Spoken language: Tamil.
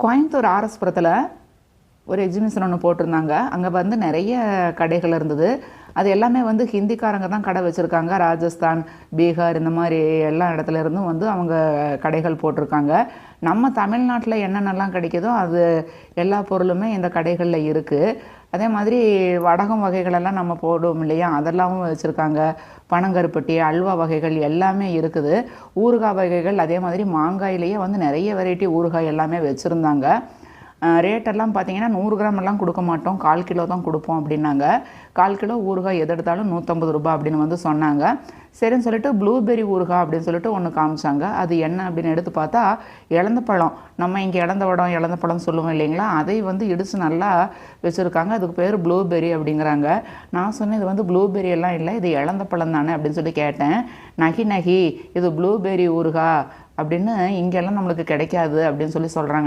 கோயம்புத்தூர் ஆர்எஸ்புரத்தில் ஒரு எக்ஸிபிஷன் ஒன்று போட்டிருந்தாங்க. அங்கே வந்து நிறைய கடைகள் இருந்தது. அது எல்லாமே வந்து ஹிந்திக்காரங்க தான் கடை வச்சுருக்காங்க. ராஜஸ்தான், பீகார் இந்த மாதிரி எல்லா இடத்துல இருந்தும் வந்து அவங்க கடைகள் போட்டிருக்காங்க. நம்ம தமிழ்நாட்டில் என்னென்னலாம் கிடைக்குதோ அது எல்லா பொருளுமே இந்த கடைகளில் இருக்குது. அதே மாதிரி வடகம் வகைகளெல்லாம் நம்ம போடுவோம் இல்லையா, அதெல்லாமும் வச்சுருக்காங்க. பனங்கருப்பட்டி, அல்வா வகைகள் எல்லாமே இருக்குது. ஊறுகாய் வகைகள் அதே மாதிரி மாங்காயிலேயே வந்து நிறைய வெரைட்டி ஊறுகாய் எல்லாமே வச்சுருந்தாங்க. ரேட்டெல்லாம் பார்த்தீங்கன்னா 100 கிராம் எல்லாம் கொடுக்க மாட்டோம், 1/4 கிலோ தான் கொடுப்போம் அப்படின்னாங்க. 1/4 கிலோ ஊறுகாய் எது எடுத்தாலும் 150 ரூபாய் அப்படின்னு வந்து சொன்னாங்க. சரின்னு சொல்லிட்டு ப்ளூபெர்ரி ஊறுகாய் அப்படின்னு சொல்லிட்டு ஒன்று காமிச்சாங்க. அது என்ன அப்படின்னு எடுத்து பார்த்தா இலந்த பழம். நம்ம இங்கே இலந்த பழம் சொல்லுவோம் இல்லைங்களா, அதை வந்து இடித்து நல்லா வச்சுருக்காங்க. அதுக்கு பேர் ப்ளூபெர்ரி அப்படிங்கிறாங்க. நான் சொன்னேன் இது வந்து ப்ளூபெர்ரி எல்லாம் இல்லை, இது இலந்த பழம் தானே அப்படின்னு சொல்லி கேட்டேன். நகி இது ப்ளூபெர்ரி ஊறுகாய் அப்படின்னு இங்கெல்லாம் நம்மளுக்கு கிடைக்காது அப்படின்னு சொல்லி சொல்கிறாங்க.